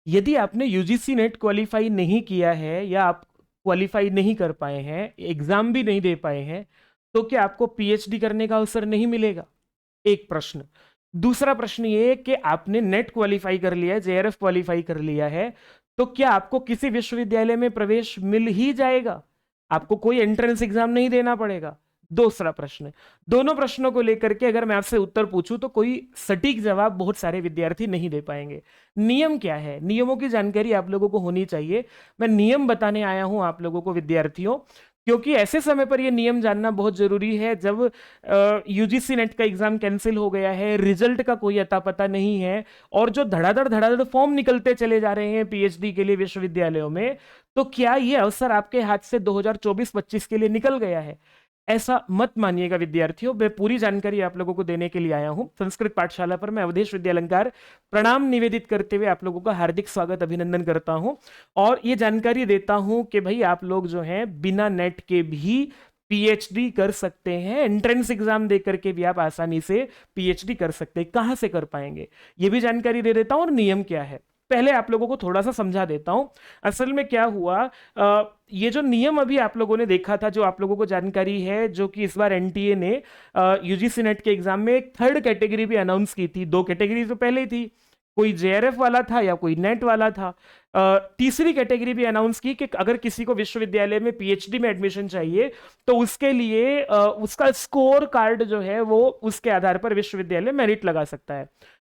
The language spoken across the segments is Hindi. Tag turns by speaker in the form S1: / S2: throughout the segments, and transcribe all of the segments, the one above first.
S1: यदि आपने यूजीसी नेट क्वालिफाई नहीं किया है या आप क्वालिफाई नहीं कर पाए हैं, एग्जाम भी नहीं दे पाए हैं, तो क्या आपको पीएचडी करने का अवसर नहीं मिलेगा? एक प्रश्न। दूसरा प्रश्न ये कि आपने नेट क्वालिफाई कर लिया है, जेआरएफ क्वालिफाई कर लिया है, तो क्या आपको किसी विश्वविद्यालय में प्रवेश मिल ही जाएगा? आपको कोई एंट्रेंस एग्जाम नहीं देना पड़ेगा? दूसरा प्रश्न। दोनों प्रश्नों को लेकर के अगर मैं आपसे उत्तर पूछूं तो कोई सटीक जवाब बहुत सारे विद्यार्थी नहीं दे पाएंगे। नियम क्या है, नियमों की जानकारी आप लोगों को होनी चाहिए। मैं नियम बताने आया हूं आप लोगों को विद्यार्थियों, क्योंकि ऐसे समय पर यह नियम जानना बहुत जरूरी है जब यूजीसी नेट का एग्जाम कैंसिल हो गया है, रिजल्ट का कोई अता पता नहीं है, और जो धड़ाधड़ धड़ाधड़ फॉर्म निकलते चले जा रहे हैं पीएचडी के लिए विश्वविद्यालयों में, तो क्या यह अवसर आपके हाथ से 2024-25 के लिए निकल गया है? ऐसा मत मानिएगा विद्यार्थियों। मैं पूरी जानकारी आप लोगों को देने के लिए आया हूं संस्कृत पाठशाला पर। मैं अवधेश विद्यालंकार प्रणाम निवेदित करते हुए आप लोगों का हार्दिक स्वागत अभिनंदन करता हूं, और ये जानकारी देता हूं कि भाई आप लोग जो हैं बिना नेट के भी पीएचडी कर सकते हैं। एंट्रेंस एग्जाम देकर के भी आप आसानी से पीएचडी कर सकते हैं। कहां से कर पाएंगे ये भी जानकारी दे देता हूं, और नियम क्या है पहले आप लोगों को थोड़ा सा समझा देता हूं। असल में क्या हुआ, ये जो नियम अभी आप लोगों ने देखा था, जो आप लोगों को जानकारी है, जो कि इस बार एनटीए ने यूजीसी नेट के एग्जाम में एक थर्ड कैटेगरी भी अनाउंस की थी। दो कैटेगरी तो पहले ही थी, कोई जेआरएफ वाला था या कोई नेट वाला था। तीसरी कैटेगरी भी अनाउंस की कि अगर किसी को विश्वविद्यालय में पीएचडी में एडमिशन चाहिए तो उसके लिए उसका स्कोर कार्ड जो है वो उसके आधार पर विश्वविद्यालय मेरिट लगा सकता है।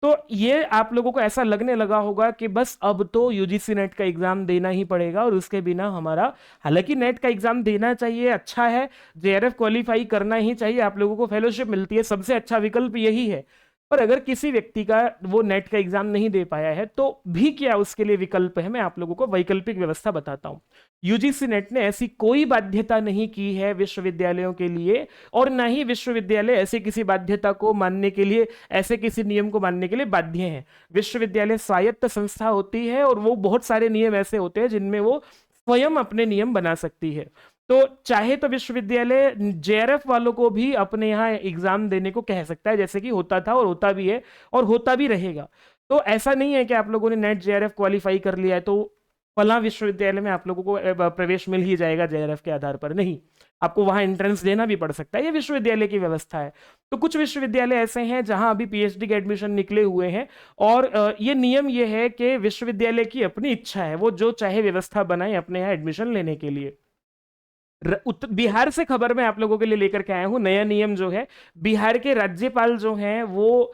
S1: तो ये आप लोगों को ऐसा लगने लगा होगा कि बस अब तो यूजीसी नेट का एग्जाम देना ही पड़ेगा और उसके बिना हमारा, हालांकि नेट का एग्जाम देना चाहिए, अच्छा है, जेआरएफ क्वालिफाई करना ही चाहिए, आप लोगों को फेलोशिप मिलती है, सबसे अच्छा विकल्प यही है। पर अगर किसी व्यक्ति का वो नेट का एग्जाम नहीं दे पाया है तो भी क्या उसके लिए विकल्प है? मैं आप लोगों को वैकल्पिक व्यवस्था बताता हूं। यूजीसी नेट ने ऐसी कोई बाध्यता नहीं की है विश्वविद्यालयों के लिए, और ना ही विश्वविद्यालय ऐसे किसी बाध्यता को मानने के लिए, ऐसे किसी नियम को मानने के लिए बाध्य हैं। विश्वविद्यालय स्वायत्त संस्था होती है और वो बहुत सारे नियम ऐसे होते हैं जिनमें वो स्वयं अपने नियम बना सकती है। तो चाहे तो विश्वविद्यालय जेआरएफ वालों को भी अपने यहाँ एग्जाम देने को कह सकता है, जैसे कि होता था और होता भी है और होता भी रहेगा। तो ऐसा नहीं है कि आप लोगों ने नेट जेआरएफ क्वालिफाई कर लिया है तो फला विश्वविद्यालय में आप लोगों को प्रवेश मिल ही जाएगा जेआरएफ के आधार पर। नहीं, आपको वहां एंट्रेंस देना भी पड़ सकता है, ये विश्वविद्यालय की व्यवस्था है। तो कुछ विश्वविद्यालय ऐसे हैं जहां अभी पीएचडी के एडमिशन निकले हुए हैं, और ये नियम ये है कि विश्वविद्यालय की अपनी इच्छा है, वो जो चाहे व्यवस्था बनाए अपने यहाँ एडमिशन लेने के लिए। बिहार से खबर मैं आप लोगों के लिए लेकर के आया हूं नया नियम जो है। बिहार के राज्यपाल जो हैं वो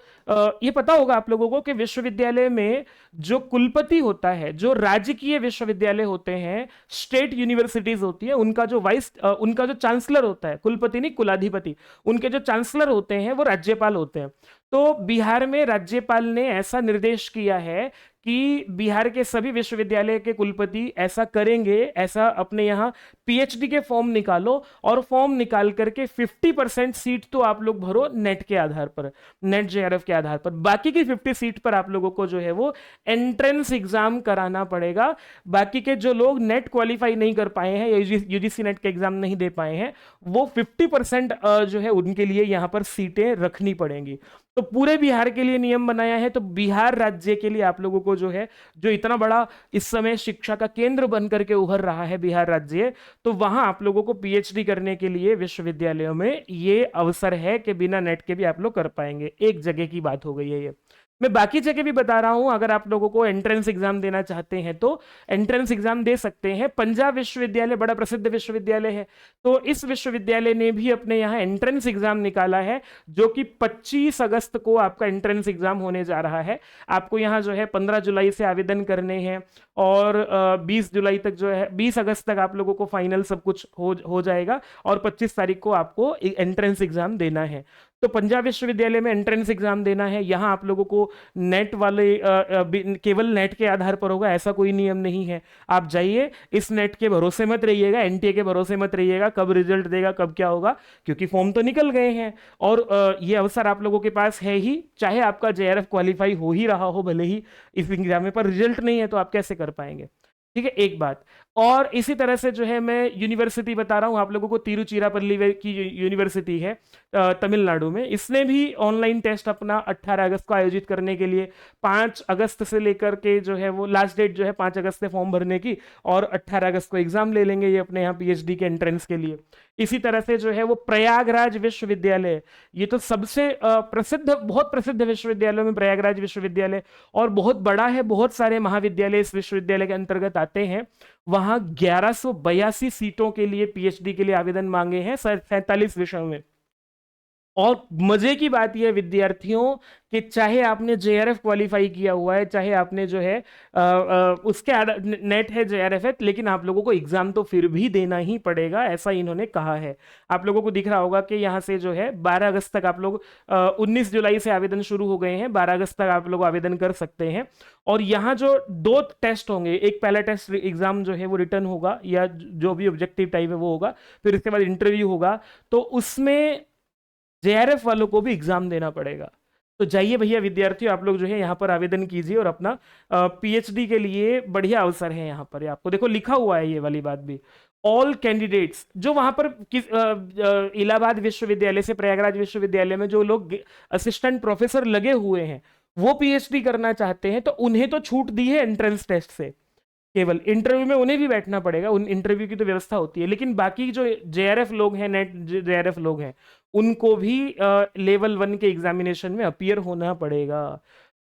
S1: ये पता होगा आप लोगों को कि विश्वविद्यालय में जो कुलपति होता है, जो राजकीय विश्वविद्यालय होते हैं, स्टेट यूनिवर्सिटीज होती है, उनका जो चांसलर होता है, कुलपति नहीं कुलाधिपति, उनके जो चांसलर होते हैं वो राज्यपाल होते हैं। तो बिहार में राज्यपाल ने ऐसा निर्देश किया है कि बिहार के सभी विश्वविद्यालय के कुलपति ऐसा करेंगे, ऐसा अपने यहाँ पीएचडी के फॉर्म निकालो और फॉर्म निकाल करके 50% सीट तो आप लोग भरो नेट के आधार पर, नेट जेआरएफ के आधार पर। बाकी की 50 सीट पर आप लोगों को जो है वो एंट्रेंस एग्जाम कराना पड़ेगा। बाकी के जो लोग नेट क्वालिफाई नहीं कर पाए हैं या यूजीसी नेट का एग्जाम नहीं दे पाए हैं, वो 50% जो है उनके लिए यहाँ पर सीटें रखनी पड़ेंगी। तो पूरे बिहार के लिए नियम बनाया है। तो बिहार राज्य के लिए आप लोगों को जो है, जो इतना बड़ा इस समय शिक्षा का केंद्र बन करके उभर रहा है बिहार राज्य, तो वहां आप लोगों को पीएचडी करने के लिए विश्वविद्यालयों में ये अवसर है कि बिना नेट के भी आप लोग कर पाएंगे। एक जगह की बात हो गई है ये। मैं बाकी जगह भी बता रहा हूं, अगर आप लोगों को एंट्रेंस एग्जाम देना चाहते हैं तो एंट्रेंस एग्जाम दे सकते हैं। पंजाब विश्वविद्यालय बड़ा प्रसिद्ध विश्वविद्यालय है, तो इस विश्वविद्यालय ने भी अपने यहाँ एंट्रेंस एग्जाम निकाला है, जो कि 25 अगस्त को आपका एंट्रेंस एग्जाम होने जा रहा है। आपको यहाँ जो है 15 जुलाई से आवेदन करने हैं, और 20 जुलाई तक जो है, 20 अगस्त तक आप लोगों को फाइनल सब कुछ हो जाएगा, और 25 तारीख को आपको एंट्रेंस एग्जाम देना है। तो पंजाब विश्वविद्यालय में एंट्रेंस एग्जाम देना है। यहाँ आप लोगों को नेट वाले केवल नेट के आधार पर होगा, ऐसा कोई नियम नहीं है। आप जाइए, इस नेट के भरोसे मत रहिएगा, एनटीए के भरोसे मत रहिएगा कब रिजल्ट देगा कब क्या होगा, क्योंकि फॉर्म तो निकल गए हैं और ये अवसर आप लोगों के पास है ही। चाहे आपका जेआरएफ क्वालिफाई हो ही रहा हो, भले ही इस एग्जाम में, पर रिजल्ट नहीं है तो आप कैसे कर पाएंगे। ठीक है, एक बात। और इसी तरह से जो है मैं यूनिवर्सिटी बता रहा हूँ आप लोगों को, तिरुचिरापल्ली की यूनिवर्सिटी है तमिलनाडु में, इसने भी ऑनलाइन टेस्ट अपना 18 अगस्त को आयोजित करने के लिए 5 अगस्त से लेकर के जो है वो लास्ट डेट जो है 5 अगस्त से फॉर्म भरने की, और 18 अगस्त को एग्जाम ले लेंगे ये अपने यहाँ पीएचडी के एंट्रेंस के लिए। इसी तरह से जो है वो प्रयागराज विश्वविद्यालय, ये तो सबसे प्रसिद्ध, बहुत प्रसिद्ध विश्वविद्यालयों में प्रयागराज विश्वविद्यालय, और बहुत बड़ा है, बहुत सारे महाविद्यालय इस विश्वविद्यालय के अंतर्गत आते हैं। वहां 1182 सीटों के लिए पीएचडी के लिए आवेदन मांगे हैं 47 विषयों में। और मजे की बात यह विद्यार्थियों कि चाहे आपने जेआरएफ क्वालिफाई किया हुआ है, चाहे आपने जो है उसके नेट है जेआरएफ है, लेकिन आप लोगों को एग्जाम तो फिर भी देना ही पड़ेगा, ऐसा इन्होंने कहा है। आप लोगों को दिख रहा होगा कि यहाँ से जो है 12 अगस्त तक आप लोग 19 जुलाई से आवेदन शुरू हो गए हैं, 12 अगस्त तक आप लोग आवेदन कर सकते हैं। और यहाँ जो 2 टेस्ट होंगे, एक पहला टेस्ट एग्जाम जो है वो रिटर्न होगा या जो भी ऑब्जेक्टिव टाइप है वो होगा, फिर इसके बाद इंटरव्यू होगा, तो उसमें जेआरएफ वालों को भी एग्जाम देना पड़ेगा। तो जाइए भैया विद्यार्थियों, आप लोग जो है यहाँ पर आवेदन कीजिए और अपना पीएचडी के लिए बढ़िया अवसर है यहाँ पर। आपको देखो लिखा हुआ है ये वाली बात भी, ऑल कैंडिडेट्स जो वहां पर किस इलाहाबाद विश्वविद्यालय से प्रयागराज विश्वविद्यालय में जो लोग असिस्टेंट प्रोफेसर लगे हुए हैं वो पीएचडी करना चाहते हैं, तो उन्हें तो छूट दी है एंट्रेंस टेस्ट से, केवल इंटरव्यू में उन्हें भी बैठना पड़ेगा, उन इंटरव्यू की तो व्यवस्था होती है, लेकिन बाकी जो जेआरएफ लोग हैं, नेट जेआरएफ लोग हैं, उनको भी लेवल 1 के एग्जामिनेशन में अपीयर होना पड़ेगा।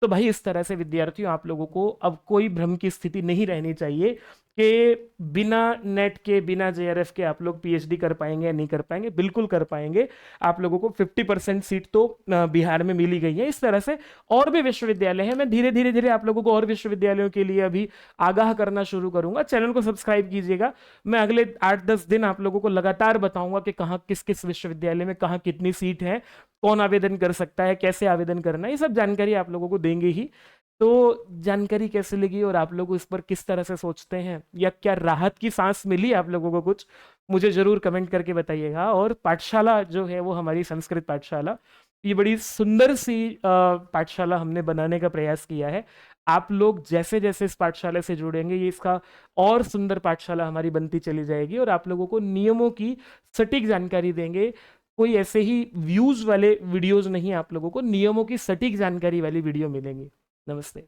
S1: तो भाई इस तरह से विद्यार्थियों आप लोगों को अब कोई भ्रम की स्थिति नहीं रहनी चाहिए कि बिना नेट के, बिना जेआरएफ के आप लोग पीएचडी कर पाएंगे या नहीं कर पाएंगे। बिल्कुल कर पाएंगे। आप लोगों को 50% सीट तो बिहार में मिली गई है। इस तरह से और भी विश्वविद्यालय हैं, मैं धीरे धीरे धीरे आप लोगों को और विश्वविद्यालयों के लिए अभी आगाह करना शुरू करूंगा। चैनल को सब्सक्राइब कीजिएगा, मैं अगले 8-10 दिन आप लोगों को लगातार बताऊंगा कि कहाँ किस किस विश्वविद्यालय में कहाँ कितनी सीट है, कौन आवेदन कर सकता है, कैसे आवेदन करना है, ये सब जानकारी आप लोगों को देंगे ही। तो जानकारी कैसे लगी और आप लोग इस पर किस तरह से सोचते हैं, या क्या राहत की सांस मिली आप लोगों को कुछ, मुझे जरूर कमेंट करके बताइएगा। और पाठशाला जो है वो हमारी संस्कृत पाठशाला, ये बड़ी सुंदर सी पाठशाला हमने बनाने का प्रयास किया है। आप लोग जैसे जैसे इस पाठशाला से जुड़ेंगे, ये इसका और सुंदर पाठशाला हमारी बनती चली जाएगी और आप लोगों को नियमों की सटीक जानकारी देंगे। कोई ऐसे ही व्यूज वाले वीडियोस नहीं, आप लोगों को नियमों की सटीक जानकारी वाली वीडियो मिलेंगी। नमस्ते।